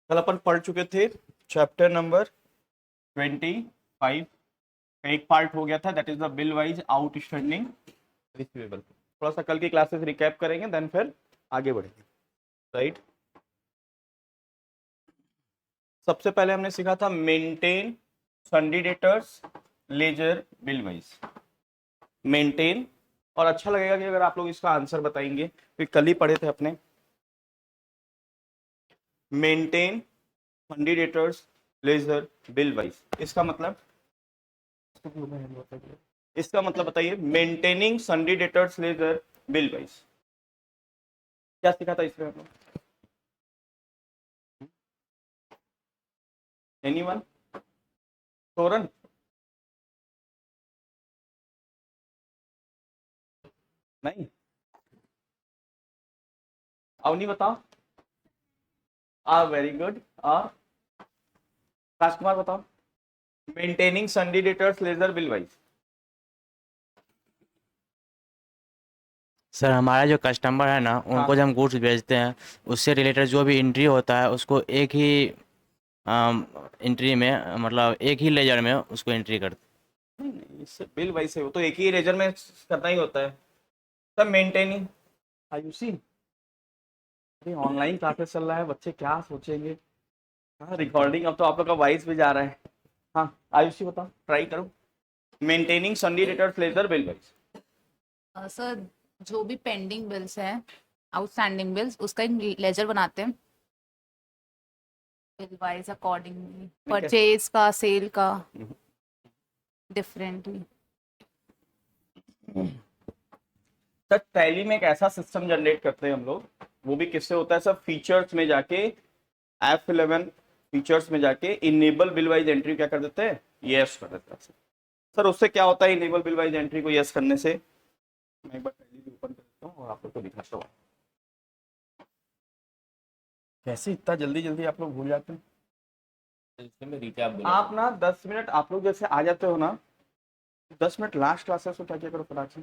कल अपन पढ़ चुके थे चैप्टर नंबर 25 का एक पार्ट हो गया था, that is the bill wise outstanding receivable. थोड़ा सा कल की क्लासेस रिकैप करेंगे, देन फिर आगे बढ़ेंगे। राइट, सबसे पहले हमने सीखा था maintain sundry debtors ledger bill wise. Maintain, और अच्छा लगेगा कि अगर आप लोग इसका आंसर बताएंगे, तो कल ही पढ़े थे अपने। Maintain sundry debtors ledger bill wise, इसका मतलब बताइए। Maintaining sundry debtors ledger bill wise क्या सीखा था इसमें हम लोग? एनीवन? सोरन? नहीं, अवनी बताओ। Very good. राजकुमार बताओ। Maintaining sundry debtors ledger bill wise. Sir हमारा जो कस्टमर है ना, हाँ, उनको जब हम गुड्स भेजते हैं, उससे रिलेटेड जो भी एंट्री होता है उसको एक ही एंट्री में, मतलब एक ही लेजर में उसको एंट्री करते नहीं, इससे बिल वाइज है, वो तो एक ही लेजर में करना ही होता है। सब मेंटेनिंग आयुषी, अरे ऑनलाइन क्लासेस चल रहा है, बच्चे क्या सोचेंगे। हाँ, रिकॉर्डिंग अब तो आप लोग का वॉइस भी जा रहा है। हाँ आयुषी बताओ, ट्राई करो। Maintaining sundry debtors ledger bill wise. Sir, जो भी पेंडिंग बिल्स हैं, आउटस्टैंडिंग बिल्स, उसका एक लेजर बनाते हैं बिल वाइज अकॉर्डिंगली, परचेज का, सेल का, डिफरेंटली। सर टैली में एक ऐसा सिस्टम जनरेट करते हैं हम लोग, वो भी किससे होता है सर? फीचर्स में जाके, F11 फीचर्स में जाके इनेबल बिल वाइज एंट्री क्या कर देते हैं? यस कर देते हैं। सर उससे क्या होता है इनेबल बिल वाइज एंट्री को यस करने से? मैं एक बार टैली भी ओपन कर देता हूँ और आप लोग को दिखाता हूँ। कैसे इतना जल्दी जल्दी आप लोग भूल जाते हैं? आप ना 10 मिनट आप लोग जैसे आ जाते हो ना, 10 मिनट लास्ट क्लासेस में क्या क्या करो फटाक से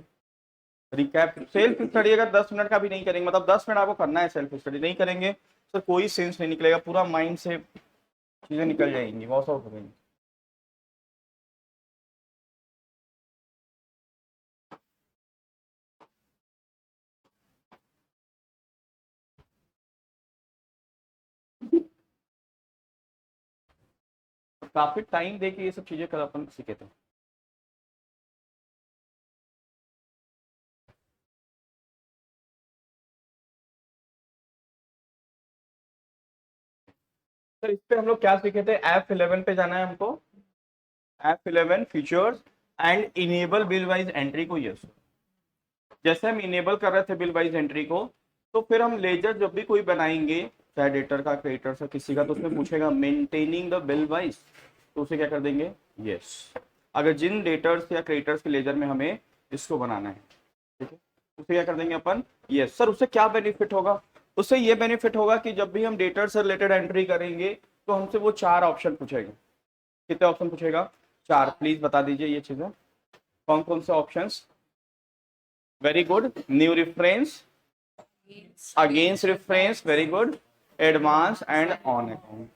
रिकैप। सेल्फ स्टडी अगर 10 मिनट का भी नहीं करेंगे, मतलब 10 मिनट आपको करना है, सेल्फ स्टडी नहीं करेंगे तो कोई सेंस नहीं निकलेगा, पूरा माइंड से चीजें निकल जाएंगी, वॉश आउट हो जाएंगी। काफी टाइम दे के ये सब चीजें कर अपन सीखे थे। सर इस पे हम लोग क्या सीखे थे? F11 पे जाना है हमको। F11 features and enable bill wise entry को यस। जैसे हम इनेबल कर रहे थे बिल वाइज एंट्री को, तो फिर हम लेजर जब भी कोई बनाएंगे, चाहे डेटर का, क्रेडिटर का, किसी का, तो उसमें पूछेगा मेंटेनिंग द बिल वाइज, तो उसे क्या कर देंगे? यस। अगर जिन डेटर्स या क्रेडिटर्स के लेजर में हमें इसको बनाना है, ठीक है, उसे क्या कर देंगे अपन? यस। सर उससे क्या बेनिफिट होगा? उससे ये बेनिफिट होगा कि जब भी हम डेटर से रिलेटेड एंट्री करेंगे, तो हमसे वो 4 ऑप्शन पूछेगा। कितने ऑप्शन पूछेगा? 4। प्लीज बता दीजिए ये चीजें, कौन कौन से options? Very good. New reference, against reference, very good, advance and on account.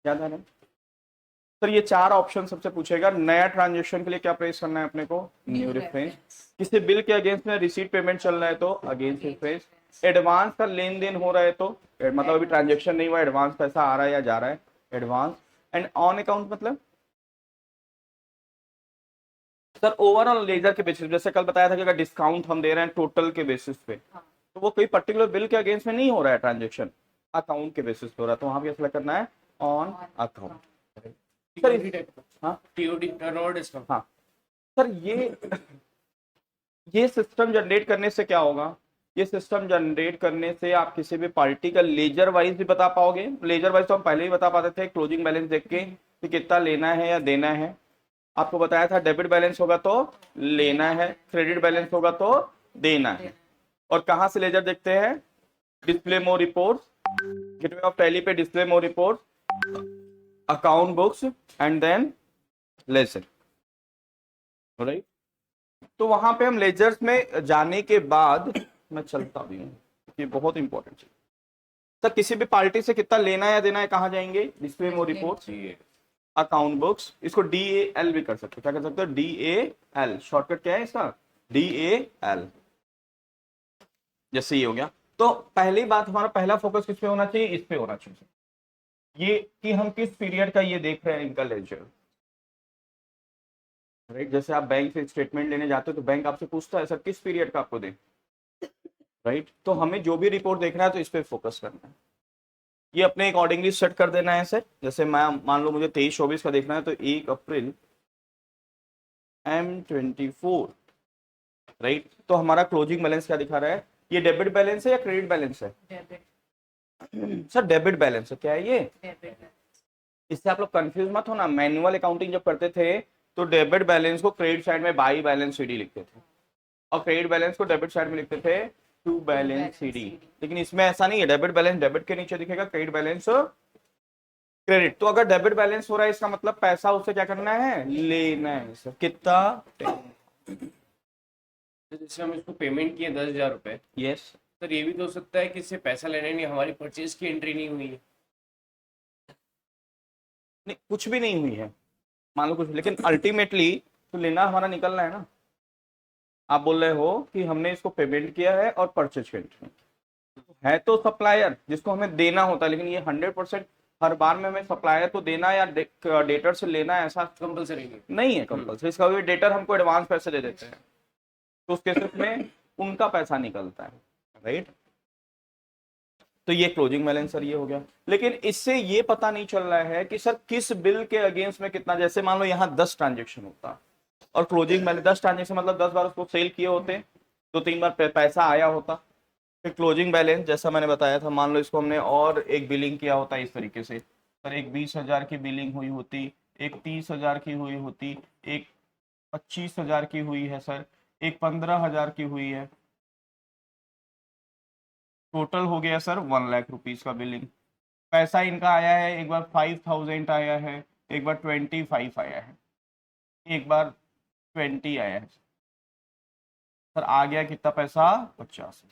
याद है ना सर? ये 4 ऑप्शन सबसे पूछेगा। नया ट्रांजेक्शन के लिए क्या प्रेस करना है अपने को? New reference. किसी बिल के अगेंस्ट में रिसीट पेमेंट चल रहा है तो अगेंस्ट रेफरेंस। एडवांस का लेन देन हो रहा है तो, मतलब अभी ट्रांजेक्शन नहीं हुआ, एडवांस पैसा आ रहा है या जा रहा है, एडवांस। एंड ऑन अकाउंट मतलब सर ओवरऑल लेजर के बेसिस, जैसे कल बताया था कि अगर डिस्काउंट हम दे रहे हैं टोटल के बेसिस पे, तो वो कोई पर्टिकुलर बिल के अगेंस्ट में नहीं हो रहा है ट्रांजेक्शन, अकाउंट के बेसिस पे हो रहा है, तो वहां पे सेलेक्ट करना है ऑन अकाउंट। सर हाँ टीओडी डिस्काउंट, हाँ सर ये सिस्टम जनरेट करने से क्या होगा? ये सिस्टम जनरेट करने से आप किसी भी पार्टी का लेजर वाइज भी बता पाओगे। लेजर वाइज तो हम पहले ही बता पाते थे, क्लोजिंग बैलेंस देख के कि कितना लेना है या देना है। आपको बताया था डेबिट बैलेंस होगा तो लेना है, क्रेडिट बैलेंस होगा तो देना है। और कहां से लेजर देखते हैं? Display more report, gateway of Tally पे display more report, account books and then ledger. Right, तो वहां पे हम लेजर्स में जाने के बाद, मैं चलता भी हूँ, ये बहुत इंपॉर्टेंट चीज। सर किसी भी पार्टी से कितना लेना या देना है कहाँ जाएंगे, display more report, account books, इसको DAL भी कर सकते हो, क्या कर सकते हो, DAL, शॉर्टकट क्या है इसका, DAL। जैसे ये हो गया, तो पहली बात हमारा पहला फोकस किस पे होना चाहिए, इस पे होना चाहिए, ये कि हम किस पीरियड का ये देख रहे हैं इनका लेजर, राइट। जैसे आप बैंक से स्टेटमेंट लेने जाते हो तो बैंक आपसे पूछता है सर किस पीरियड का आपको दे, राइट। तो हमें जो भी रिपोर्ट देखना है तो इस पे फोकस करना है, ये अपने अकॉर्डिंगली सेट कर देना है सर। जैसे मैं मान लो मुझे 23-24 का देखना है तो 1 अप्रैल M24, राइट। तो हमारा क्लोजिंग बैलेंस क्या दिखा रहा है, ये डेबिट बैलेंस है या क्रेडिट बैलेंस है, सर डेबिट बैलेंस है, क्या है ये, इससे आप लोग कंफ्यूज मत होना, मैनुअल अकाउंटिंग जब करते थे तो डेबिट बैलेंस को क्रेडिट साइड में बाई बैलेंस CD लिखते थे और क्रेडिट बैलेंस को डेबिट साइड में लिखते थे टू बैलेंस CD। लेकिन इसमें ऐसा नहीं है, डेबिट बैलेंस डेबिट के नीचे दिखेगा, क्रेडिट बैलेंस क्रेडिट। तो अगर डेबिट बैलेंस हो रहा है इसका मतलब पैसा उससे क्या करना है, लेना है सर, कितना, जैसे हम इसको पेमेंट किए 10,000 रुपए, यस। सर ये भी तो हो सकता है कि इससे पैसा लेने नहीं, हमारी परचेज की एंट्री नहीं हुई है। नहीं कुछ भी नहीं हुई है, मान लो कुछ, लेकिन अल्टीमेटली तो लेना हमारा निकलना है ना। आप बोल रहे हो कि हमने इसको पेमेंट किया है और परचेज की है तो सप्लायर जिसको हमें देना होता है, लेकिन ये 100% हर बार में हमें सप्लायर को देना या डेटर से लेना है ऐसा कंपलसरी नहीं। नहीं है कंपल्सरी। इसका भी डेटर हमको एडवांस पैसे दे देते हैं तो उस केसेस में उनका पैसा निकलता है, राइट। तो ये क्लोजिंग बैलेंस सर ये हो गया, लेकिन इससे ये पता नहीं चल रहा है कि सर किस बिल के अगेंस्ट में कितना, जैसे मान लो यहाँ 10 ट्रांजेक्शन होता और क्लोजिंग बैलेंस 10 ट्रांजेक्शन मतलब 10 बार उसको सेल किए होते, 2-3 बार पैसा आया होता, फिर क्लोजिंग बैलेंस जैसा मैंने बताया था, मान लो इसको हमने और एक बिलिंग किया होता इस तरीके से, सर एक 20,000 की बिलिंग हुई होती, एक 30,000 की हुई होती, एक 25,000 की हुई है सर, एक 15,000 की हुई है, टोटल हो गया सर 1 लाख रुपीज का बिलिंग। पैसा इनका आया है, एक बार 5,000 आया है, एक बार 25 आया है, एक बार 20 आया है सर, आ गया कितना पैसा 50।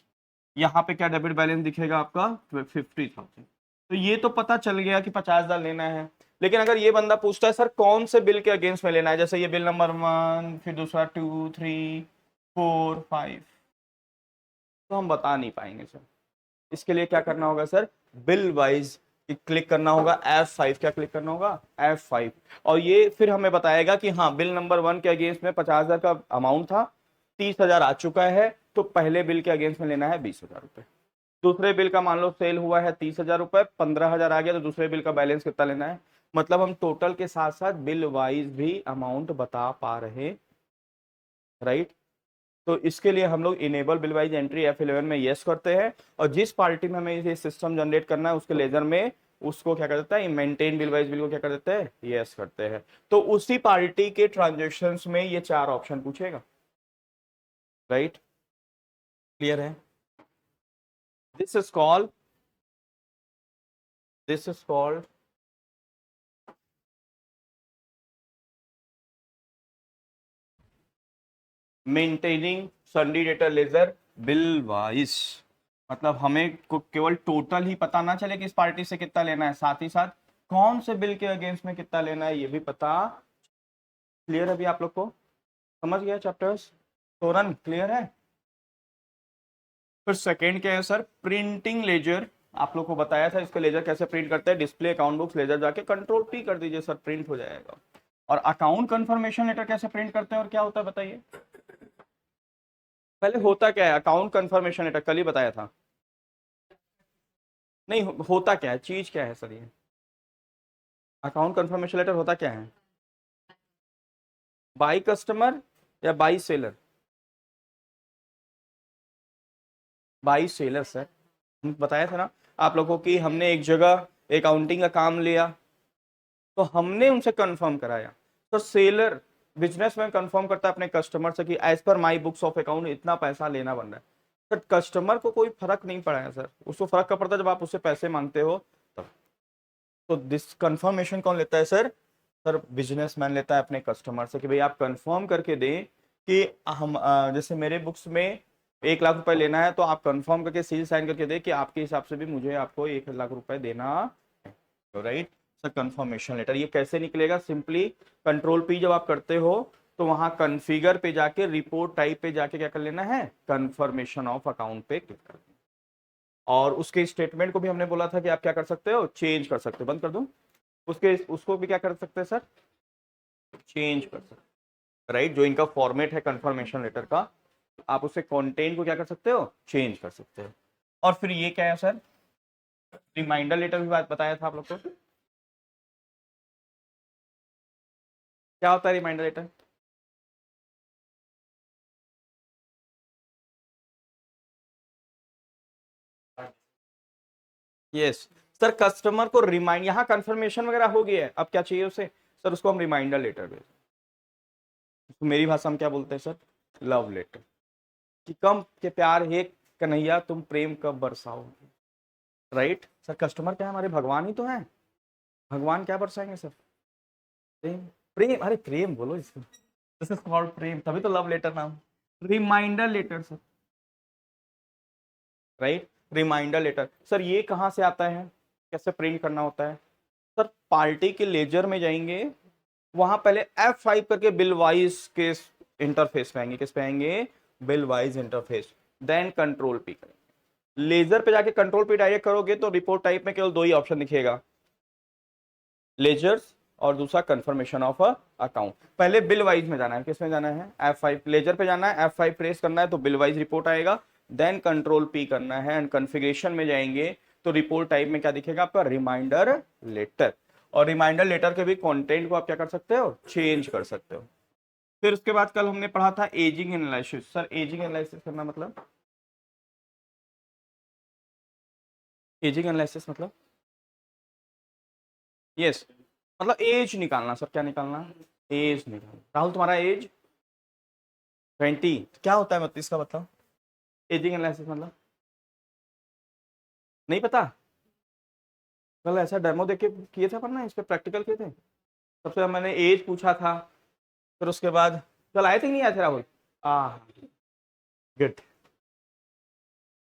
यहाँ पे क्या डेबिट बैलेंस दिखेगा आपका 50,000। तो ये तो पता चल गया कि 50,000 लेना है, लेकिन अगर ये बंदा पूछता है सर कौन से बिल के अगेंस्ट में लेना है, जैसे ये बिल नंबर 1, फिर दूसरा 2, 3, 4, 5, तो हम बता नहीं पाएंगे सर। इसके लिए क्या करना होगा सर, बिल वाइज क्लिक करना होगा, F5, क्या क्लिक करना होगा F5, और ये फिर हमें बताएगा कि हाँ बिल नंबर 1 के अगेंस्ट में 50,000 का अमाउंट था, 30,000 आ चुका है, तो पहले बिल के अगेंस्ट में लेना है 20,000 रुपए। दूसरे बिल का मान लो सेल हुआ है 30,000 रुपए, 15,000 आ गया, तो दूसरे बिल का बैलेंस कितना लेना है, मतलब हम टोटल के साथ साथ बिल वाइज भी अमाउंट बता पा रहे, राइट। तो इसके लिए हम लोग enable bill wise entry F11 में यस करते हैं, और जिस पार्टी में हमें ये सिस्टम जनरेट करना है उसके लेजर में उसको क्या कर देता है, मेंटेन बिल वाइज बिल को क्या कर देते हैं, यस करते हैं। तो उसी पार्टी के ट्रांजेक्शन्स में ये 4 ऑप्शन पूछेगा, राइट। क्लियर है, this is called maintaining sundry data ledger bill wise, मतलब हमें केवल टोटल ही पता ना चले कि इस पार्टी से कितना लेना है, साथ ही साथ कौन से बिल के अगेंस्ट में कितना लेना है ये भी पता। क्लियर है अभी आप लोग को, समझ गया चैप्टर्स, तोरन क्लियर है। फिर सेकेंड क्या है सर, प्रिंटिंग लेजर, आप लोग को बताया था इसका लेजर कैसे प्रिंट करते हैं, डिस्प्ले अकाउंट बुक्स लेजर जाके कंट्रोल P कर दीजिए सर, प्रिंट हो जाएगा। और अकाउंट कंफर्मेशन लेटर कैसे प्रिंट करते हैं और क्या होता है बताइए, पहले होता क्या है अकाउंट कंफर्मेशन लेटर, कल ही बताया था, नहीं होता क्या है, चीज क्या है सर, ये अकाउंट कंफर्मेशन लेटर होता क्या है, बाई कस्टमर या by seller, by seller sir, बताया था ना आप लोगों की, हमने एक जगह अकाउंटिंग का काम लिया तो हमने उनसे कंफर्म कराया, तो सेलर बिजनेसमैन कंफर्म करता है अपने कस्टमर से कि as per my books of account इतना पैसा लेना बन रहा है। सर कस्टमर को कोई फर्क नहीं पड़ा है सर, उसको फर्क कब पड़ता है जब आप उससे पैसे मांगते हो तब। तो दिस कंफर्मेशन कौन लेता है सर, सर बिजनेसमैन लेता है अपने कस्टमर से कि भाई आप कंफर्म करके दें कि हम जैसे मेरे बुक्स में 1 लाख रुपए लेना है तो आप कंफर्म करके सील साइन करके दे कि आपके हिसाब से भी मुझे आपको 1 लाख रुपए देना है, राइट सर। कंफर्मेशन लेटर ये कैसे निकलेगा? सिंपली कंट्रोल पी जब आप करते हो तो वहां कॉन्फ़िगर पे जाके रिपोर्ट टाइप पे जाके क्या कर लेना है, कंफर्मेशन ऑफ अकाउंट पे क्लिक कर देना। और उसके स्टेटमेंट को भी हमने बोला था कि आप क्या कर सकते हो, चेंज कर सकते हो। बंद कर दूं उसके, उसको भी क्या कर सकते हैं सर, चेंज कर सकते हैं, राइट। जो इनका फॉर्मेट है कंफर्मेशन लेटर का, आप उससे कंटेंट को क्या कर सकते हो, चेंज कर सकते हो। और फिर ये क्या है सर, रिमाइंडर लेटर भी बात बताया था आप लोग को, क्या होता है reminder letter? Yes sir, customer को रिमाइंड, यहाँ कंफर्मेशन वगैरह हो गया है, अब क्या चाहिए उसे सर, उसको हम रिमाइंडर लेटर भेज, तो मेरी भाषा में क्या बोलते हैं सर, लव लेटर। कि कम के प्यार हे कन्हैया तुम प्रेम कब बरसाओगे, राइट सर। कस्टमर क्या है, हमारे भगवान ही तो है, भगवान क्या बरसाएंगे सर, प्रेम। प्रेम, अरे प्रेम बोलो इसको, दिस इज कॉल्ड प्रेम, तभी तो लव लेटर नाम। Reminder letter sir, right. Reminder letter sir ये कहाँ से आता है, कैसे प्रिंट करना होता है सर? पार्टी के लेजर में जाएंगे, वहां पहले F5 करके बिल वाइज के इंटरफेस पे आएंगे, किस पे आएंगे, bill wise interface, then control P करेंगे। लेजर पे जाके कंट्रोल पी डायरेक्ट करोगे तो रिपोर्ट टाइप में केवल 2 ही ऑप्शन दिखेगा, लेजर्स और दूसरा कंफर्मेशन ऑफ अकाउंट। पहले बिल वाइज में जाना है, किस में जाना है, F5 लेजर पे जाना है, F5 प्रेस करना है तो बिल वाइज रिपोर्ट आएगा, देन कंट्रोल पी करना है एंड कॉन्फ़िगरेशन में जाएंगे तो रिपोर्ट टाइप में क्या दिखेगा आपका, रिमाइंडर लेटर। और रिमाइंडर लेटर के भी कंटेंट को आप क्या कर सकते हो, चेंज कर सकते हो। फिर उसके बाद कल हमने पढ़ा था ageing analysis. Sir ageing analysis करना मतलब, एजिंग एनालिसिस मतलब यस मतलब एज निकालना सर, क्या निकालना, एज निकालना। राहुल तुम्हारा एज 20, क्या होता है 32 का मतलब, एजिंग एनालिसिस मतलब नहीं पता? कल ऐसा डेमो देख के किए थे अपन ना, इस पे प्रैक्टिकल किए थे, सबसे पहले मैंने एज पूछा था, फिर उसके बाद कल आए थे नहीं आए थे Rahul, good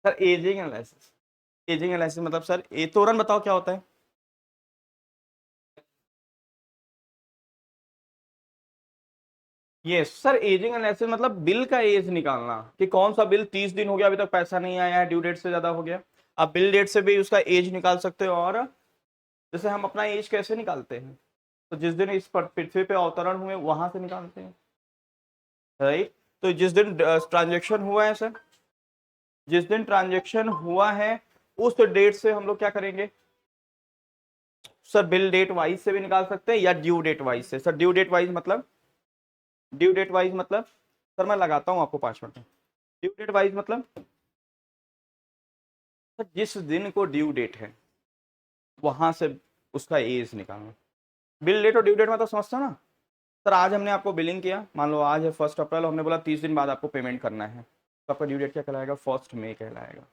sir. Ageing analysis, ageing analysis मतलब सर ए तोरन बताओ क्या होता है? ये सर एजिंग एनालिसिस मतलब बिल का एज निकालना, कि कौन सा बिल 30 दिन हो गया अभी तक पैसा नहीं आया है, ड्यू डेट से ज्यादा हो गया। आप बिल डेट से भी उसका एज निकाल सकते हो। और जैसे हम अपना एज कैसे निकालते हैं, तो जिस दिन इस पृथ्वी पे अवतरण हुए वहां से निकालते हैं, राइट। तो जिस दिन ट्रांजेक्शन हुआ है सर, जिस दिन ट्रांजेक्शन हुआ है उस डेट से हम लोग क्या करेंगे सर, बिल डेट वाइज से भी निकाल सकते हैं या ड्यू डेट वाइज से। सर ड्यू डेट वाइज मतलब, ड्यू डेट वाइज मतलब सर मैं लगाता हूं आपको 5 मिनट में। ड्यू डेट वाइज मतलब सर जिस दिन को ड्यू डेट है वहां से उसका एज निकालना। बिल डेट और ड्यू डेट में तो समझता ना सर, आज हमने आपको बिलिंग किया, मान लो आज है 1 अप्रैल, हमने बोला 30 दिन बाद आपको पेमेंट करना है, तो आपका ड्यू डेट क्या कहलाएगा, 1 मई कहलाएगा।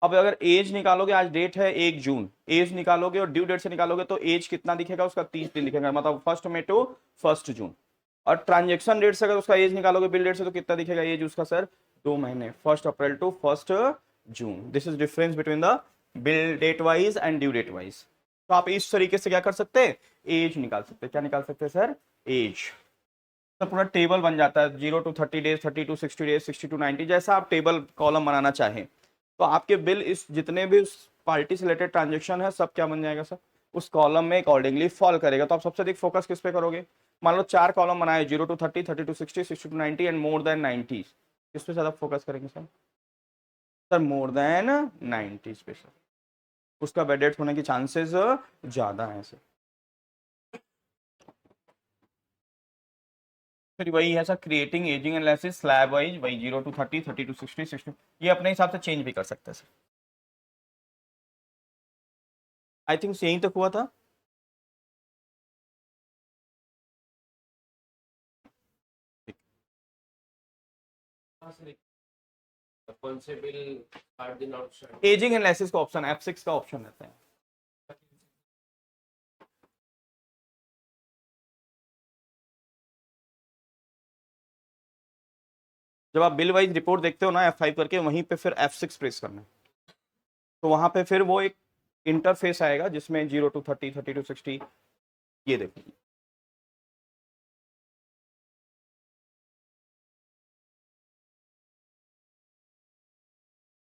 अब अगर एज निकालोगे, आज डेट है 1 जून, एज निकालोगे और ड्यू डेट से निकालोगे तो एज कितना दिखेगा उसका, 30 दिन दिखेगा, मतलब 1 मई टू 1 जून। और ट्रांजेक्शन डेट से अगर उसका एज निकालोगे बिल डेट से तो कितना दिखेगा एज उसका सर, 2 महीने, 1 April to 1 June. This is difference between the bill date wise and due date wise. तो आप इस तरीके से क्या कर सकते हैं, एज निकाल सकते हैं। क्या निकाल सकते हैं सर, एज। तो पूरा टेबल बन जाता है 0 to 30 days, 30 to 60 days, 60 to 90, जैसा आप टेबल कॉलम बनाना चाहें। तो आपके बिल इस जितने भी उस पार्टी से रिलेटेड ट्रांजेक्शन है सब क्या बन जाएगा सर, उस कॉलम में अकॉर्डिंगली फॉल करेगा। तो आप सबसे अधिक फोकस किस पे करोगे, मान लो 4 कॉलम बनाए 0 to 30, 30 to 60, 60 to 90 and more than 90, किस पे ज्यादा फोकस करेंगे सर, सर मोर देन 90 पे सर, उसका बैड डेट होने की चांसेस ज्यादा है सर। फिर वही है sir, creating ageing analysis slab wise, वही 0 to 30, 30 to 60, 60, ये अपने हिसाब से चेंज भी कर सकते हैं सर। आई थिंक यहीं तक हुआ था। कौन से बिल 8 दिन आउटस्टैंडिंग? एजिंग एनालिसिस का ऑप्शन F6 का ऑप्शन रहता है। जब आप बिल वाइज रिपोर्ट देखते हो ना F5 करके, वहीं पे फिर F6 प्रेस करना है, तो वहां पे फिर वो एक इंटरफेस आएगा जिसमें 0 to 30, 30 to 60, ये देखो।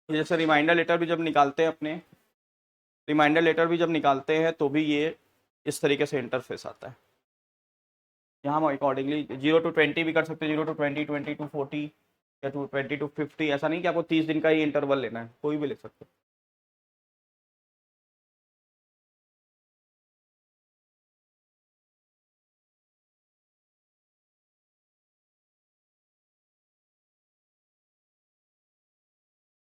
जैसे रिमाइंडर लेटर भी जब निकालते हैं अपने, रिमाइंडर लेटर भी जब निकालते हैं तो भी ये इस तरीके से इंटरफेस आता है। यहाँ हम अकॉर्डिंगली 0 to 20 भी कर सकते हैं, 0 to 20, 20 to 40 या 20 to 50, ऐसा नहीं कि आपको 30 दिन का ही इंटरवल लेना है, कोई भी ले सकते हो।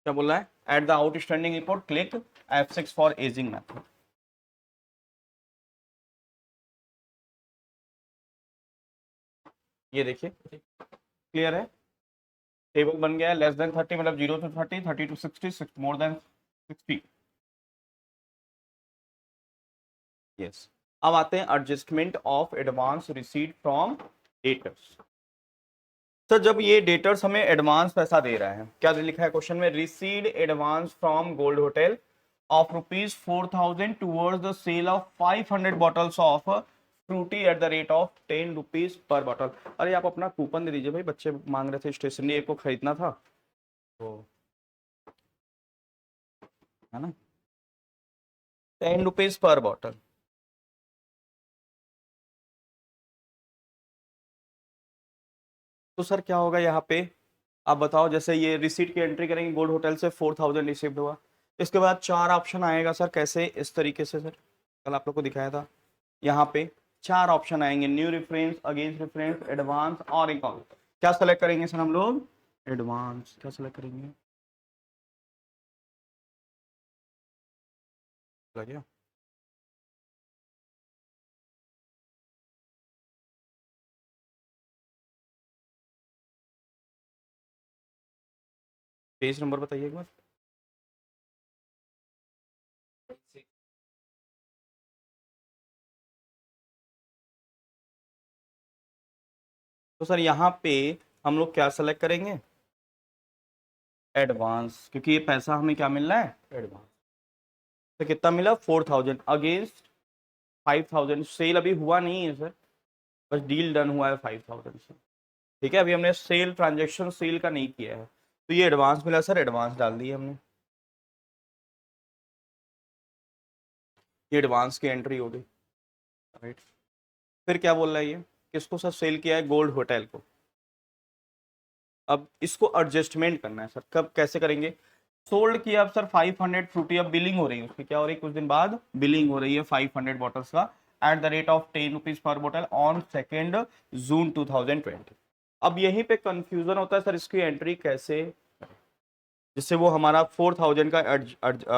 क्या बोल रहा है? At the outstanding report click F6 for ageing method. ये देखिए क्लियर है, टेबल बन गया है। लेस देन 30 मतलब 0 to 30, 30 to 60, more than 60। Yes, अब आते हैं adjustment of advance receipt from debtors. Sir जब ये डेटर्स हमें एडवांस पैसा दे रहा है, क्या लिखा है क्वेश्चन में? Received advance from Gold Hotel of ₹4,000 towards the sale of 500 bottles of Frooti at the rate of ₹10 per bottle. अरे आप अपना कूपन दे दीजिए भाई, बच्चे मांग रहे थे स्टेशनरी एक को खरीदना था तो, है ना, ₹10 पर बॉटल। तो सर क्या होगा यहाँ पे, आप बताओ। जैसे ये रिसीट की एंट्री करेंगे, गोल्ड होटल से 4,000 रिसीव्ड हुआ, इसके बाद 4 ऑप्शन आएगा सर, कैसे? इस तरीके से सर, कल आप लोग को दिखाया था। यहाँ पे 4 ऑप्शन आएंगे, new reference, against reference, advance और अकाउंट। क्या सेलेक्ट करेंगे सर हम लोग? एडवांस। क्या सेलेक्ट करेंगे? लगे पेज नंबर बताइए एक बार। तो सर यहाँ पे हम लोग क्या सेलेक्ट करेंगे? एडवांस, क्योंकि ये पैसा हमें क्या मिल रहा है? एडवांस। तो कितना मिला? 4,000 अगेंस्ट 5,000। सेल अभी हुआ नहीं है सर, बस डील डन हुआ है 5,000 से। ठीक है, अभी हमने सेल ट्रांजेक्शन सेल का नहीं किया है, तो ये एडवांस मिला सर, एडवांस डाल दिए हमने। ये एडवांस की एंट्री हो गई, राइट। फिर क्या बोल रहा है ये? किसको सर सेल किया है? गोल्ड होटल को। अब इसको एडजस्टमेंट करना है सर, कब कैसे करेंगे? सोल्ड किया अब सर 500 फ्रूटी, अब बिलिंग हो रही है उसकी, क्या हो रही है? कुछ दिन बाद बिलिंग हो रही है 500 बॉटल्स का eight the rate of ₹10 per bottle on 2 जून 2020। अब यहीं पे कंफ्यूजन होता है सर, इसकी एंट्री कैसे, जिससे वो हमारा 4,000 का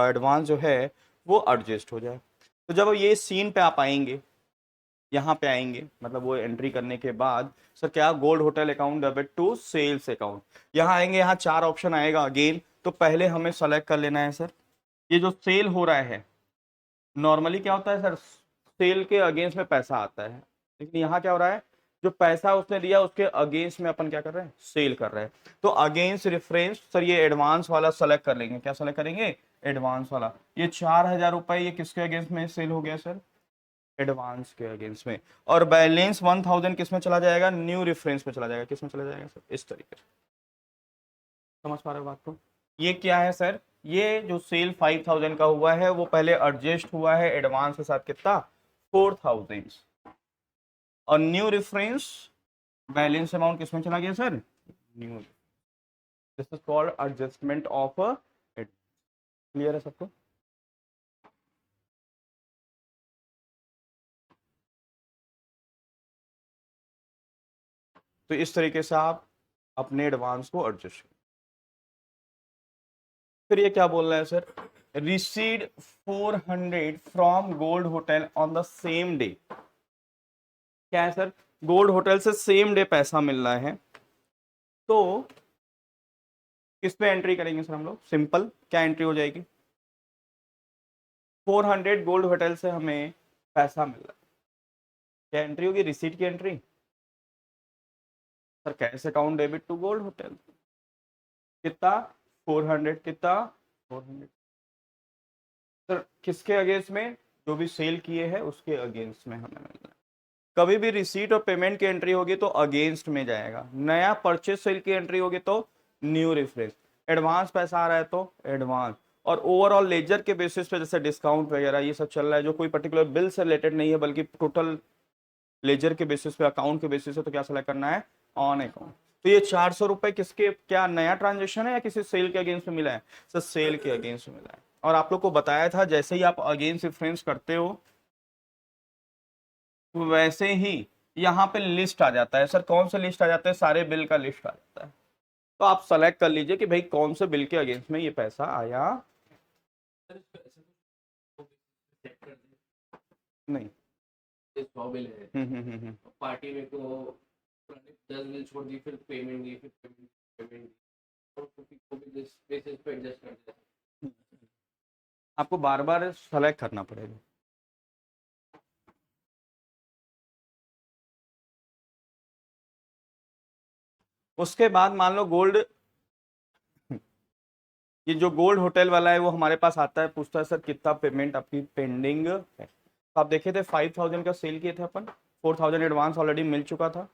एडवांस जो है वो एडजस्ट हो जाए। तो जब ये सीन पे आप आएंगे, यहाँ पे आएंगे, मतलब वो एंट्री करने के बाद सर क्या? Gold Hotel account debit to sales account. यहाँ आएंगे, यहाँ 4 ऑप्शन आएगा अगेन, तो पहले हमें सेलेक्ट कर लेना है सर, ये जो सेल हो रहा है, नॉर्मली क्या होता है सर, सेल के अगेंस्ट में पैसा आता है, लेकिन यहाँ क्या हो रहा है? जो पैसा उसने दिया उसके अगेंस्ट में अपन क्या कर रहे हैं? सेल कर रहे हैं। तो अगेंस्ट रेफरेंस सर ये एडवांस वाला सेलेक्ट कर लेंगे। क्या सेलेक्ट करेंगे? एडवांस वाला। ये 4,000 रुपए ये किसके अगेंस्ट में सेल हो गया सर? एडवांस के अगेंस्ट में। और बैलेंस 1,000 किस में चला जाएगा? न्यू रेफरेंस में चला जाएगा। किस में चला जाएगा सर? इस तरीके से। समझ पा रहे हो बात को? ये क्या है सर? ये जो सेल 5,000 का हुआ है वो पहले एडजस्ट हुआ है एडवांस के साथ, कितना? 4,000। और न्यू रेफरेंस बैलेंस अमाउंट किसमें चला गया sir? New. This is called adjustment of. Clear है सबको? तो इस तरीके से आप अपने एडवांस को एडजस्ट। फिर ये क्या बोल रहा है sir? Recede 400 from Gold hotel on the same day. क्या है सर? गोल्ड होटल से सेम डे पैसा मिल रहा है, तो किस पे एंट्री करेंगे सर हम लोग? सिंपल, क्या एंट्री हो जाएगी? 400 गोल्ड होटल से हमें पैसा मिल रहा है, क्या एंट्री होगी? रिसीट की entry. Sir cash account debit to Gold Hotel, कितना 400, कितना 400 सर, किसके अगेंस्ट में? जो भी सेल किए हैं उसके अगेंस्ट में हमें मिलना है। कभी भी रिसीट और पेमेंट की एंट्री होगी तो अगेंस्ट में जाएगा, नया परचेज सेल की एंट्री होगी तो न्यू रेफरेंस, एडवांस पैसा आ रहा है तो एडवांस, और ओवरऑल लेजर के बेसिस पे जैसे डिस्काउंट वगैरह ये सब चल रहा है जो कोई पर्टिकुलर बिल से रिलेटेड नहीं है बल्कि टोटल लेजर के बेसिस पे, अकाउंट के बेसिस पे, तो क्या सेलेक्ट करना है? On account. तो ये 400 रुपए किसके, क्या नया ट्रांजेक्शन है या किसी सेल के अगेंस्ट में मिला है? सर सेल के अगेंस्ट में मिला है। और आप लोग को बताया था जैसे ही आप अगेंस्ट रेफरेंस करते हो तो वैसे ही यहाँ पे लिस्ट आ जाता है। सर कौन सा लिस्ट आ जाता है? सारे बिल का लिस्ट आ जाता है। तो आप सेलेक्ट कर लीजिए कि भाई कौन से बिल के अगेंस्ट में ये पैसा आया। नहीं। 100 बिल है, पार्टी में को 10 बिल छोड़ दी, फिर पेमेंट दी, फिर पेमेंट और को भी बेसिस पे एडजस्ट कर दिया। आपको बार बार सेलेक्ट करना पड़ेगा। उसके बाद मान लो गोल्ड, ये जो गोल्ड होटल वाला है वो हमारे पास आता है, पूछता है सर कितना पेमेंट आपकी पेंडिंग है। तो आप देखे थे 5000 का सेल किए थे अपन, 4000 एडवांस ऑलरेडी मिल चुका था,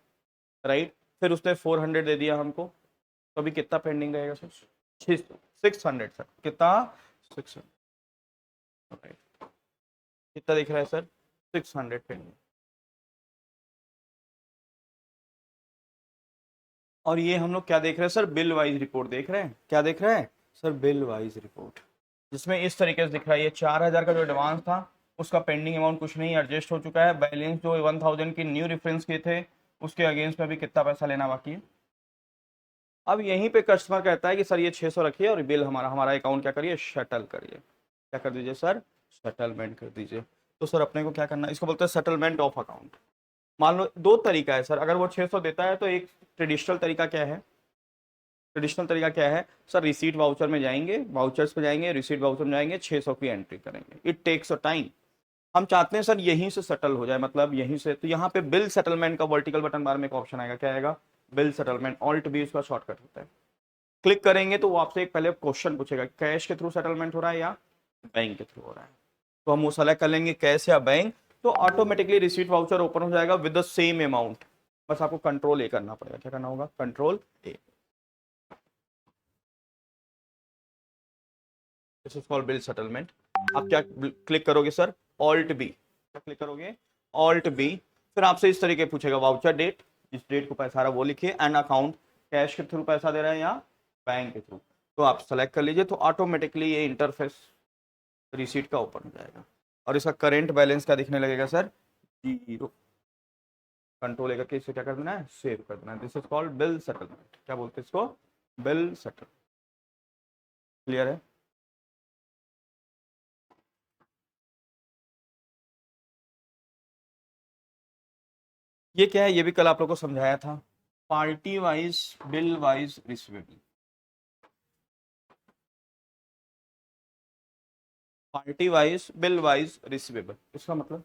राइट। फिर उसने 400 दे दिया हमको, तो अभी कितना पेंडिंग रहेगा सर? 600 सर, कितना? 600, राइट। कितना दिख रहा है सर? 600 पेंडिंग। और ये हम लोग क्या देख रहे हैं सर? बिल वाइज रिपोर्ट देख रहे हैं। क्या देख रहे हैं सर? बिल वाइज रिपोर्ट, जिसमें इस तरीके से दिख रहा है ये 4000 का जो एडवांस था उसका पेंडिंग अमाउंट कुछ नहीं एडजस्ट हो चुका है, बैलेंस जो 1000 की न्यू रेफरेंस किए थे उसके अगेंस्ट में भी कितना पैसा लेना बाकी है। अब यहीं पे कस्टमर कहता है कि सर ये 600 रखिए और बिल हमारा अकाउंट क्या करिए? शटल करिए। क्या कर दीजिए सर? सेटलमेंट कर दीजिए। तो सर अपने को क्या करना है? इसको बोलते हैं सेटलमेंट ऑफ अकाउंट। मान लो दो तरीका है सर, अगर वो 600 देता है तो एक ट्रेडिशनल तरीका क्या है? ट्रेडिशनल तरीका क्या है सर? रिसीट वाउचर में जाएंगे, वाउचर्स पे जाएंगे, रिसीट वाउचर में जाएंगे, 600 की एंट्री करेंगे। It takes a time. हम चाहते हैं सर यहीं से सेटल हो जाए, मतलब यहीं से। तो यहाँ पे बिल सेटलमेंट का वर्टिकल बटन बार में एक ऑप्शन आएगा, क्या आएगा? बिल सेटलमेंट, ऑल्ट बी उसका शॉर्टकट होता है। क्लिक करेंगे तो वो आपसे एक पहले क्वेश्चन पूछेगा, कैश के थ्रू सेटलमेंट हो रहा है या बैंक के थ्रू हो रहा है। तो हम वो सेलेक्ट कर लेंगे कैश या बैंक, तो ऑटोमेटिकली रिसीट वाउचर ओपन हो जाएगा विद द सेम अमाउंट। बस आपको कंट्रोल ए करना पड़ेगा। क्या करना होगा? Control A. This is called bill settlement. आप क्या क्लिक करोगे सर? Alt B. क्या क्लिक करोगे? Alt B. फिर आपसे इस तरीके पूछेगा वाउचर डेट, जिस डेट को पैसा आ रहा है वो लिखिए, एंड अकाउंट, कैश के थ्रू पैसा दे रहे हैं या बैंक के थ्रू। तो आप सेलेक्ट कर लीजिए, तो ऑटोमेटिकली ये इंटरफेस रिसीट का ओपन हो जाएगा और इसका करेंट बैलेंस क्या दिखने लगेगा सर? 0। कंट्रोल लेकर के इसे क्या कर देना है? सेव कर देना है। This is called bill settlement. क्या बोलते हैं इसको? Bill settle. क्लियर है? ये क्या है? ये भी कल आप लोग को समझाया था, party wise bill wise receivable. Party wise bill wise receivable, इसका मतलब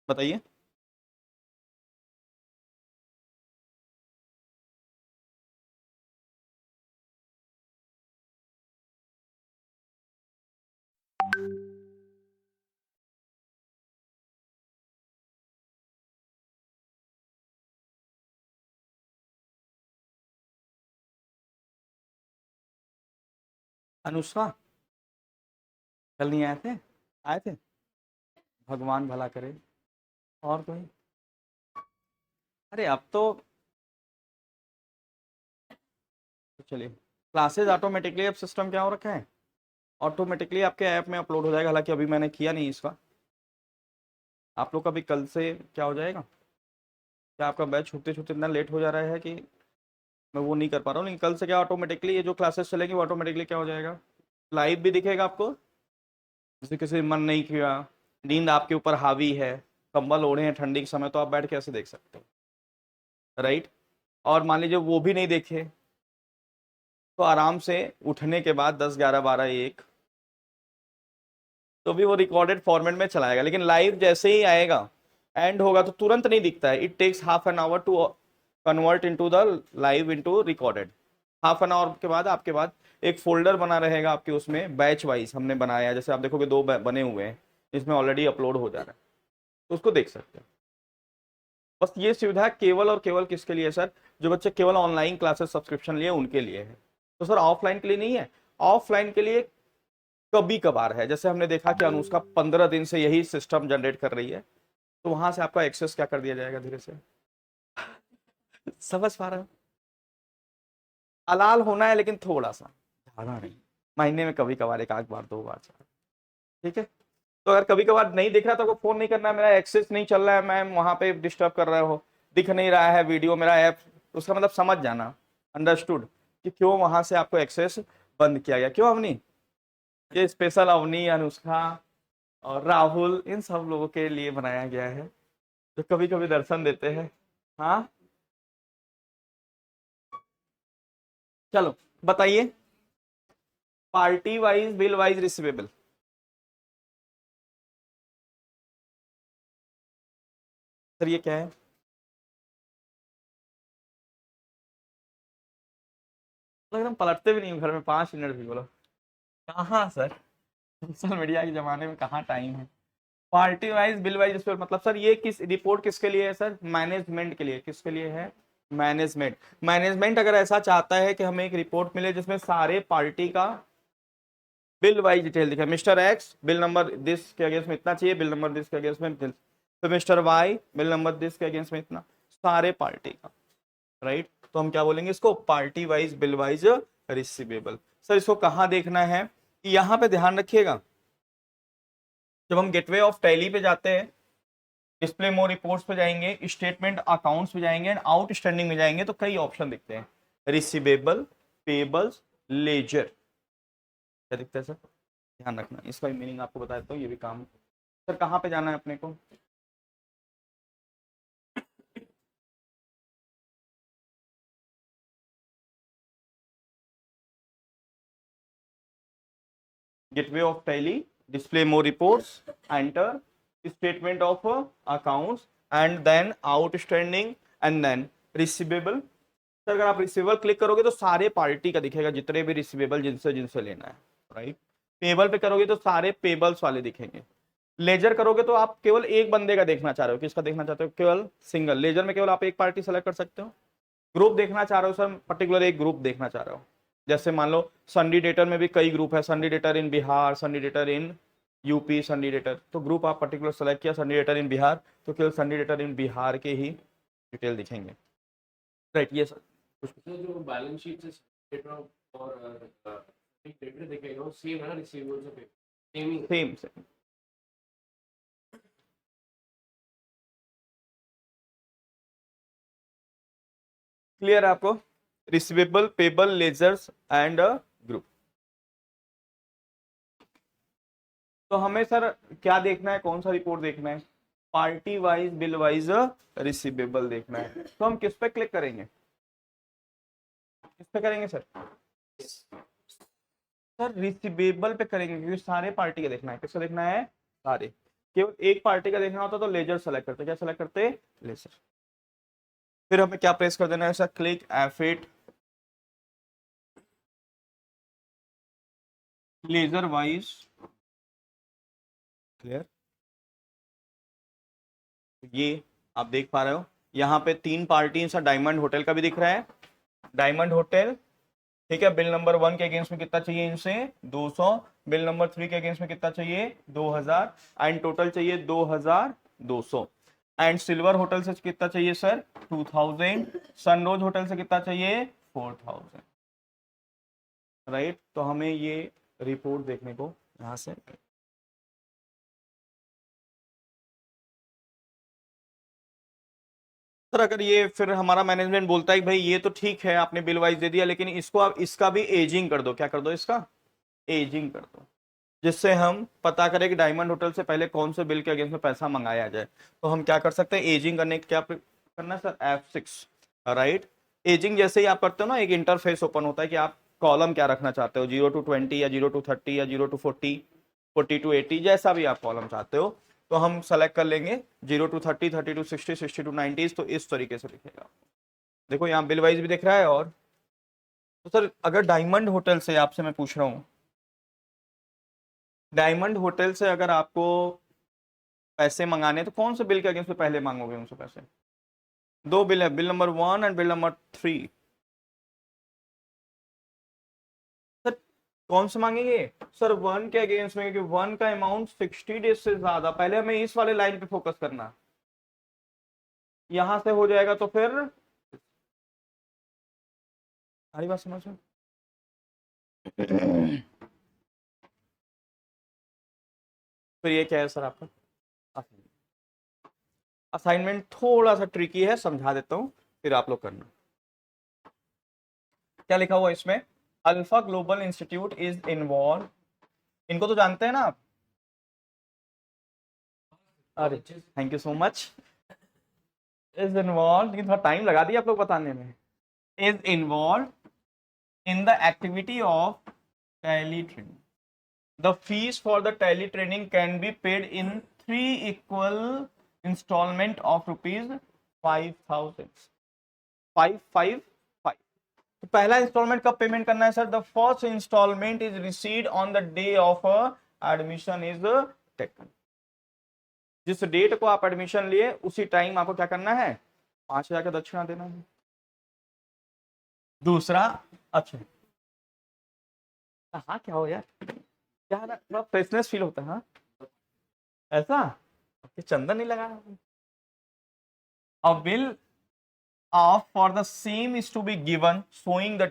बताइए। अनुष्का कल नहीं आए थे? आए थे? भगवान भला करे। और कोई? अरे अब तो चलिए, क्लासेज ऑटोमेटिकली अब सिस्टम क्या हो रखा है, ऑटोमेटिकली आपके ऐप में अपलोड हो जाएगा। हालांकि अभी मैंने किया नहीं इसका, आप लोग का भी कल से क्या हो जाएगा? क्या आपका बैच छूटते छूटते इतना लेट हो जा रहा है कि मैं वो नहीं कर पा रहा हूँ, लेकिन कल से क्या ऑटोमेटिकली ये जो क्लासेस चलेंगी वो ऑटोमेटिकली क्या हो जाएगा? लाइव भी दिखेगा आपको। जैसे किसी मन नहीं किया, नींद आपके ऊपर हावी है, कंबल ओढ़े हैं ठंडी के समय, तो आप बैठ के ऐसे देख सकते हो, राइट। और मान लीजिए वो भी नहीं देखे तो आराम से उठने के बाद 10, 11, 12, 1 तो भी वो रिकॉर्डेड फॉर्मेट में चलाएगा। लेकिन लाइव जैसे ही आएगा, एंड होगा तो तुरंत नहीं दिखता है। It takes half an hour to convert into the live into recorded. Half an hour के बाद आपके बाद एक फोल्डर बना रहेगा आपके, उसमें बैच वाइज हमने बनाया है, जैसे आप देखोगे 2 बने हुए हैं, इसमें ऑलरेडी अपलोड हो जा रहा है, तो उसको देख सकते हैं। बस ये सुविधा केवल और केवल किसके लिए सर, जो बच्चे केवल ऑनलाइन क्लासेस सब्सक्रिप्शन लिए उनके लिए है। तो सर ऑफलाइन के लिए नहीं है, ऑफलाइन के लिए कभी कभार है। जैसे हमने देखा कि अनुष्का 15 दिन से यही सिस्टम जनरेट कर रही है, तो वहां से आपका एक्सेस क्या कर दिया जाएगा धीरे से। समझ पा रहे हो, हलाल होना है लेकिन थोड़ा सा, ज्यादा नहीं, महीने में कभी कभार 1 आध बार 2 बार 4, ठीक है। तो अगर कभी कभार नहीं दिख रहा तो आपको फोन नहीं करना है, मेरा एक्सेस नहीं चल रहा है, मैम वहां पे डिस्टर्ब कर रहे हो, दिख नहीं रहा है वीडियो मेरा ऐप, उसका मतलब समझ जाना, अंडरस्टूड, कि क्यों वहां से आपको एक्सेस बंद किया गया। क्यों अवनी, ये स्पेशल अवनी, अनुष्का और राहुल, इन सब लोगों के लिए बनाया गया है जो कभी कभी दर्शन देते हैं। हाँ चलो बताइए, party wise bill wise receivable, sir ये क्या है। लग रहा पलटते भी नहीं हो घर में, 5 मिनट भी बोलो कहाँ सर, सोशल मीडिया के जमाने में कहाँ टाइम है। Party wise bill wise receivable मतलब सर ये किस रिपोर्ट किसके लिए है सर, मैनेजमेंट के लिए। किसके लिए है, मैनेजमेंट। मैनेजमेंट अगर ऐसा चाहता है कि हमें एक रिपोर्ट मिले जिसमें सारे पार्टी का बिल वाइज डिटेल दिखा, mister X bill number this के अगेंस्ट में इतना चाहिए, बिल नंबर दिस के अगेंस्ट में, तो mister Y bill number this के अगेंस्ट में इतना, सारे पार्टी का, राइट। तो हम क्या बोलेंगे इसको, party wise bill wise receivable. Sir इसको कहाँ देखना है, यहाँ पे ध्यान रखिएगा, जब हम गेटवे ऑफ टैली पे जाते हैं, डिस्प्ले मोर रिपोर्ट्स पे जाएंगे, स्टेटमेंट अकाउंट्स पे जाएंगे एंड आउटस्टैंडिंग में जाएंगे, तो कई ऑप्शन दिखते हैं, रिसीवेबल, पेबल्स, लेजर, क्या दिखता है सर, ध्यान रखना। इसका मीनिंग आपको बता देता हूँ, ये भी काम। सर कहाँ पे जाना है अपने को, gateway of Tally, display more reports, enter statement of accounts and then outstanding and then receivable. Sir अगर आप रिसीवेबल क्लिक करोगे तो सारे पार्टी का दिखेगा, जितने भी रिसीवेबल जिनसे जिनसे लेना है, राइट। पेबल पे करोगे तो सारे पेबल्स वाले दिखेंगे। लेजर करोगे तो आप केवल एक बंदे का देखना चाह रहे हो, किसका देखना चाहते हो, केवल सिंगल। लेजर में केवल आप एक पार्टी सेलेक्ट कर सकते हो। ग्रुप देखना चाह रहे हो सर, पर्टिकुलर एक ग्रुप देखना चाह रहे हो, जैसे मान लो संडी डेटर में भी कई ग्रुप है, sundry debtor in Bihar, sundry debtor in UP, sundry debtor, तो ग्रुप आप पर्टिकुलर सेलेक्ट किया संडी डेटर इन बिहार, तो केवल संडी डेटर इन बिहार के ही डिटेल दिखेंगे, राइट। ये सर तो जो बैलेंस शीट से डेटा और डेटा दिखेगा वो सेम है ना, रिसीवेबल से सेम ही सेम सेम। क्लियर है आपको, receivable, payable, ledgers and group. तो हमें सर क्या देखना है, कौन सा रिपोर्ट देखना है, party wise bill wise receivable देखना है। तो हम किस पे क्लिक करेंगे, किस पे करेंगे सर, सर रिसीवेबल पे करेंगे, क्योंकि सारे पार्टी का देखना है। किसका देखना है, सारे। केवल एक पार्टी का देखना होता तो लेजर सेलेक्ट करते, क्या सेलेक्ट करते, लेजर। फिर हमें क्या प्रेस कर देना है sir, click F8 ledger wise, clear. ये आप देख पा रहे हो यहाँ पे 3 पार्टी सर, डायमंड होटल का भी दिख रहा है, डायमंड होटल, ठीक है। बिल नंबर 1 के अगेंस्ट में कितना चाहिए इनसे, 200, बिल नंबर 3 के अगेंस्ट में कितना चाहिए, 2000, एंड टोटल चाहिए 2200, एंड सिल्वर होटल से कितना चाहिए सर, 2000, सनरोज होटल से कितना चाहिए, 4000, राइट। तो हमें ये रिपोर्ट देखने को यहाँ से, सर अगर ये फिर हमारा मैनेजमेंट बोलता है कि भाई ये तो ठीक है आपने बिल वाइज दे दिया, लेकिन इसको आप इसका भी एजिंग कर दो, क्या कर दो, इसका एजिंग कर दो, जिससे हम पता करें कि डायमंड होटल से पहले कौन से बिल के अगेंस्ट में पैसा मंगाया जाए। तो हम क्या कर सकते हैं, एजिंग करने के क्या करना है सर, F6, राइट। एजिंग जैसे ही आप करते हो ना, एक इंटरफेस ओपन होता है कि आप कॉलम क्या रखना चाहते हो, 0 to 20 या 0 to 30 या 0 to 40, 40 to 80, जैसा भी आप कॉलम चाहते हो। तो हम सेलेक्ट कर लेंगे 0 to 30, 30 to 60, 60 to 90, तो इस तरीके से लिखेगा। देखो यहाँ बिल वाइज भी दिख रहा है। और तो सर अगर डायमंड होटल से आपसे मैं पूछ रहा हूँ, डायमंड होटल से अगर आपको पैसे मंगाने तो कौन से बिल के अगेंस्ट पे पहले मांगोगे उनसे पैसे? दो बिल है, bill number 1 and bill number 3। Sir कौन से मांगेंगे? सर 1 के अगेंस्ट में, क्योंकि 1 का अमाउंट 60 डेज से ज्यादा। पहले हमें इस वाले लाइन पे फोकस करना, यहां से हो जाएगा तो फिर हमारी बात समझ में। फिर ये क्या है सर आपका असाइनमेंट? थोड़ा सा ट्रिकी है, समझा देता हूं फिर आप लोग करना। क्या लिखा हुआ इसमें? Alpha global institute is involve, इनको तो जानते हैं ना आप? अरे thank you so much. Is involve, लेकिन थोड़ा टाइम लगा दिया आप लोग बताने में। Is involve in the activity of tally training. The fees for the tally training can be paid in 3 equal installment of rupees 5,000. 555. तो पहला इंस्टॉलमेंट कब पेमेंट करना है sir? The first installment is received on the day of admission is taken. जिस date को आप admission लिए उसी टाइम आपको क्या करना है? 5,000 का दक्षिणा देना है। दूसरा, अच्छा हाँ क्या हो यार, क्या है ना, थोड़ा फ्रेशनेस फील होता है। हाँ ऐसा कि चंदन नहीं लगा। A bill of for the same is to be given showing the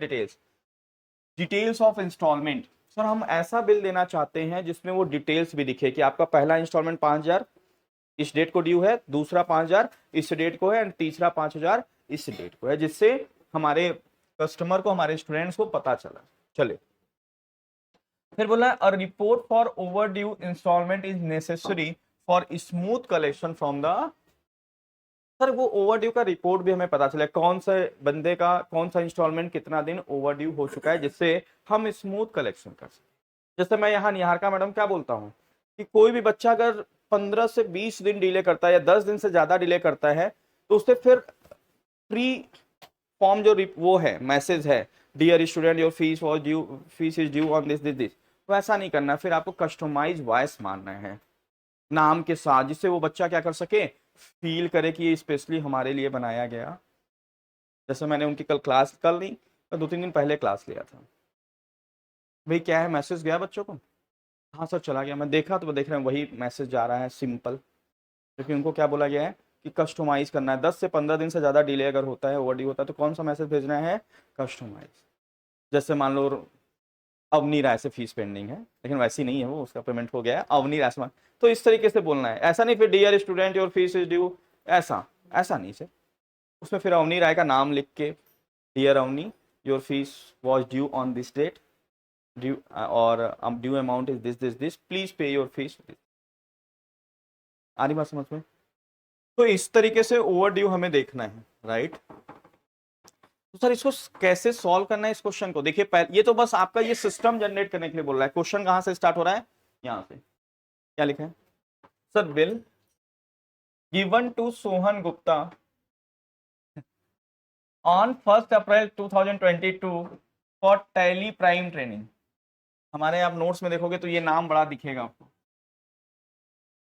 details of installment. Sir हम ऐसा बिल देना चाहते हैं जिसमें वो डिटेल्स भी दिखे कि आपका पहला इंस्टॉलमेंट 5,000 इस डेट को ड्यू है, दूसरा 5,000 इस डेट को है, एंड तीसरा 5,000 इस डेट को है, जिससे हमारे कस्टमर को, हमारे स्टूडेंट्स को पता चले। फिर बोला a report for overdue installment is necessary for smooth collection from the. Sir वो ओवर ड्यू का रिपोर्ट भी हमें पता चले कौन से बंदे का कौन सा इंस्टॉलमेंट कितना दिन ओवर ड्यू हो चुका है, जिससे हम स्मूथ कलेक्शन कर सकें। जैसे मैं यहाँ निहारिका मैडम क्या बोलता हूँ कि कोई भी बच्चा अगर 15 से 20 दिन डिले करता है या 10 दिन से ज्यादा डिले करता है तो उससे फिर प्री फॉर्म जो वो है मैसेज है, dear student your fees was due, fees is due on this, तो ऐसा नहीं करना। फिर आपको कस्टमाइज वॉइस मानना है नाम के साथ, जिससे वो बच्चा क्या कर सके, फील करे कि ये स्पेशली हमारे लिए बनाया गया। जैसे मैंने उनकी कल नहीं, 2-3 दिन पहले क्लास लिया था। भाई क्या है, मैसेज गया बच्चों को? हाँ सर चला गया। मैं देखा तो देख रहे हैं वही मैसेज जा रहा है सिंपल, क्योंकि उनको क्या बोला गया है कि कस्टमाइज करना है। 10 से 15 दिन से ज़्यादा डिले अगर होता है, ओवरड्यू होता है, तो कौन सा मैसेज भेजना है? कस्टमाइज। जैसे मान लो अवनी राय से फीस पेंडिंग है, लेकिन वैसी नहीं है वो, उसका पेमेंट हो गया है, अवनी राय, तो इस तरीके से बोलना है। ऐसा नहीं फिर dear student your fees is due, ऐसा नहीं सर। उसमें फिर अवनी राय का नाम लिख के, dear Avni your fees was due on this date, due और due amount is this please pay your fees. आ रही बात समझ में? तो इस तरीके से ओवर ड्यू हमें देखना है, राइट। तो सर इसको कैसे सॉल्व करना है इस क्वेश्चन को? देखिए ये तो बस आपका ये सिस्टम जनरेट करने के लिए बोल रहा है। क्वेश्चन कहां से स्टार्ट हो रहा है? यहां से। क्या लिखा है sir? Bill given to Sohan Gupta on 1 April 2022 for tally prime training. हमारे आप नोट्स में देखोगे तो ये नाम बड़ा दिखेगा आपको,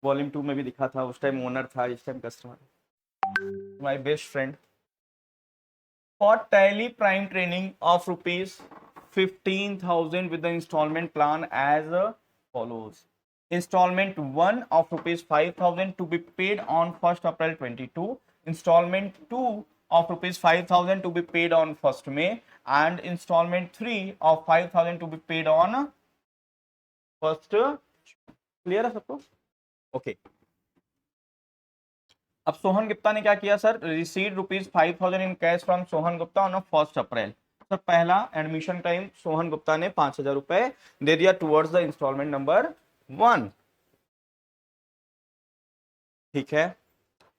वॉल्यूम 2 में भी दिखा था, उस टाइम ओनर था, इस time customer. My best friend for tally prime training of rupees 15,000 with the installment plan as follows. Installment 1 of rupees 5,000 to be paid on 1st April 22. Installment 2 of rupees 5,000 to be paid on 1st May, and installment 3 of 5,000 to be paid on 1st. Clear है सबको? Okay. अब सोहन गुप्ता ने क्या किया sir? Receive rupees 5,000 in cash from Sohan Gupta on 1 April. Sir पहला admission time Sohan Gupta ने 5,000 रुपए दे दिया टुवर्ड्स द इंस्टॉलमेंट नंबर 1, ठीक है।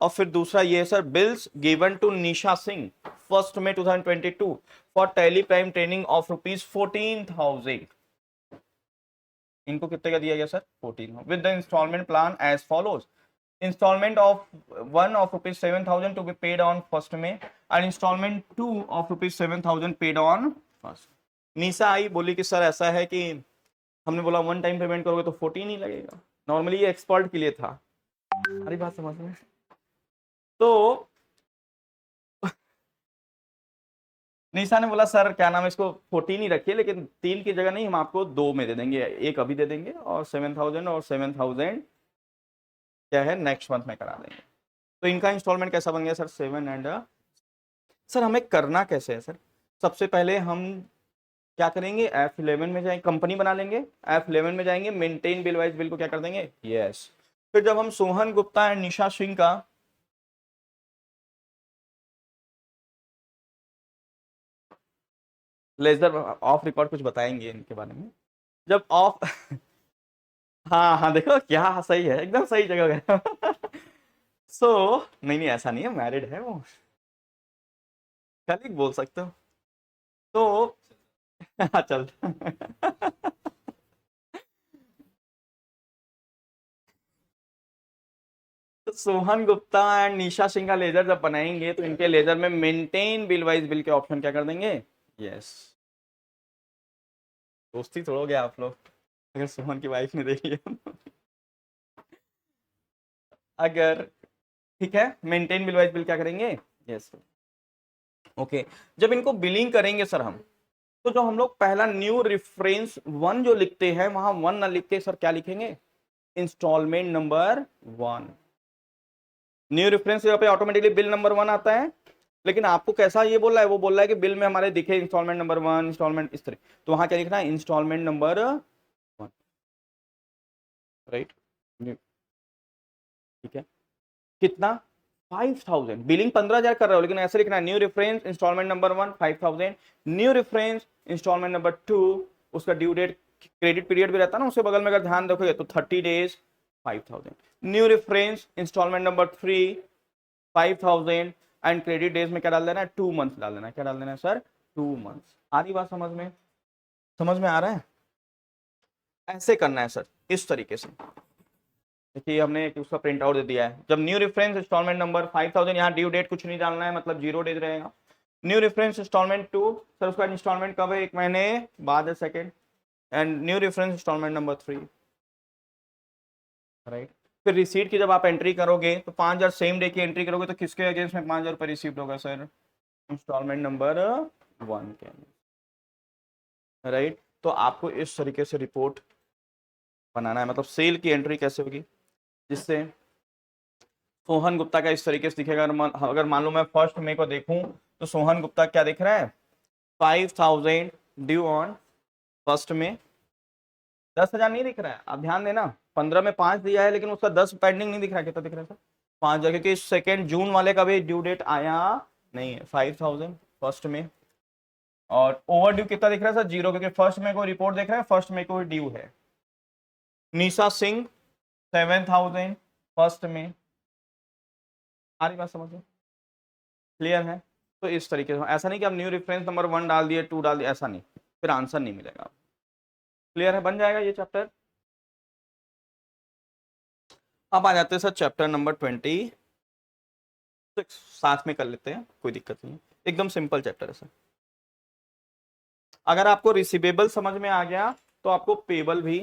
और फिर दूसरा ये sir, bills given to Nisha Singh 1 May 2022 for tally prime training of rupees 14,000। इनको कितने का दिया गया sir? 14 with the installment plan as follows. installment of 1 of rupees 7,000 to be paid on 1st May and installment 2 of rupees 7,000 paid on 1st. निशा आई बोली कि sir ऐसा है कि हमने बोला वन टाइम पेमेंट करोगे तो 14 ही लगेगा, नॉर्मली ये एक्सपर्ट के लिए था। हमारी बात समझ में? तो निशा ने बोला सर क्या नाम है, इसको 14 ही रखिए, लेकिन 3 की जगह नहीं, हम आपको 2 में दे देंगे, एक अभी दे देंगे और 7,000 और 7,000 क्या है नेक्स्ट मंथ में करा देंगे। तो इनका इंस्टॉलमेंट कैसा बन गया सर 7 एंड सर हमें करना कैसे है सर? सबसे पहले हम क्या करेंगे, F11 में जाएंगे, कंपनी बना लेंगे, F11 में जाएंगे, मेंटेन बिल वाइज बिल को क्या कर देंगे, यस। फिर जब हम सोहन गुप्ता एंड निशा सिंह का लेजर ऑफ रिकॉर्ड कुछ बताएंगे इनके बारे में, जब ऑफ हाँ हाँ देखो क्या सही है, एकदम सही जगह गया। सो नहीं ऐसा नहीं है, मैरिड है वो, कलीग बोल सकते हो। तो चल तो सोहन गुप्ता एंड निशा सिंह का लेजर जब बनाएंगे तो इनके लेजर में मेंटेन बिल वाइज बिल के ऑप्शन क्या कर देंगे, यस। दोस्ती तोड़ोगे आप लोग अगर सोहन की वाइफ ने देखी है। अगर ठीक है, मेंटेन बिल वाइज बिल क्या करेंगे, यस ओके। जब इनको बिलिंग करेंगे सर हम, तो जो हम लोग पहला न्यू रेफरेंस 1 जो लिखते हैं वहां 1 ना लिख के सर क्या लिखेंगे, इंस्टॉलमेंट नंबर 1। न्यू रेफरेंस पे ऑटोमेटिकली बिल नंबर 1 आता है, लेकिन आपको कैसा ये बोल रहा है, वो बोल रहा है कि बिल में हमारे दिखे इंस्टॉलमेंट नंबर 1 इंस्टॉलमेंट इस तरह, तो वहां क्या लिखना है, इंस्टॉलमेंट नंबर 1, राइट। ठीक है, कितना 5,000, बिलिंग 15,000 कर रहे हो, लेकिन ऐसे लिखना है new reference installment number 1 5,000, new reference installment number 2, उसका ड्यू डेट क्रेडिट पीरियड भी रहता है ना उसके बगल में, अगर ध्यान रखोगे तो 30 days 5,000, new reference installment number 3 5,000 and credit days में क्या डाल देना है, 2 मंथ्स डाल देना है, क्या डाल देना है सर 2 मंथ्स। आ रही बात समझ में, समझ में आ रहा है? ऐसे करना है सर, इस तरीके से। देखिए हमने उसका प्रिंट आउट दे दिया है, जब न्यू रेफरेंस इंस्टॉलमेंट नंबर 5,000, यहाँ ड्यू डेट कुछ नहीं डालना है, मतलब 0 डेज रहेगा। न्यू रेफरेंस इंस्टॉलमेंट 2 सर उसका इंस्टॉलमेंट कब है, 1 महीने बाद है second, and new reference installment number 3, right. फिर रिसीट की जब आप एंट्री करोगे तो 5,000 सेम डे की एंट्री करोगे तो किसके अगेंस्ट में 5,000 रुपये रिसीव्ड होगा सर, इंस्टॉलमेंट नंबर 1 के, राइट। तो आपको इस तरीके से रिपोर्ट बनाना है, मतलब सेल की एंट्री कैसे होगी, जिससे सोहन गुप्ता का इस तरीके से दिखेगा। अगर मान लो मैं 1 मई को देखूं तो सोहन गुप्ता क्या दिख रहा है, 5,000 ड्यू ऑन 1 मई, 10,000 नहीं दिख रहा है, आप ध्यान देना, 15 में 5 दिया है लेकिन उसका 10 पेंडिंग नहीं दिख रहा है, कितना दिख रहा है सर 5,000, क्योंकि 2 जून वाले का भी ड्यू डेट आया नहीं है, 5,000 1 में। और ओवर ड्यू कितना दिख रहा है सर 0, क्योंकि 1 मई को रिपोर्ट देख रहे हैं, 1 मई को ड्यू है। निशा सिंह 7,000 1 में, आ रही बात समझ में, क्लियर है? तो इस तरीके से, ऐसा नहीं कि आप न्यू रेफरेंस नंबर 1 डाल दिए 2 डाल दिए, ऐसा नहीं, फिर आंसर नहीं मिलेगा। क्लियर है? बन जाएगा ये चैप्टर। अब आ जाते हैं सर चैप्टर नंबर 26, साथ में कर लेते हैं, कोई दिक्कत नहीं, एकदम सिंपल चैप्टर है सर। अगर आपको रिसीवेबल समझ में आ गया तो आपको पेबल भी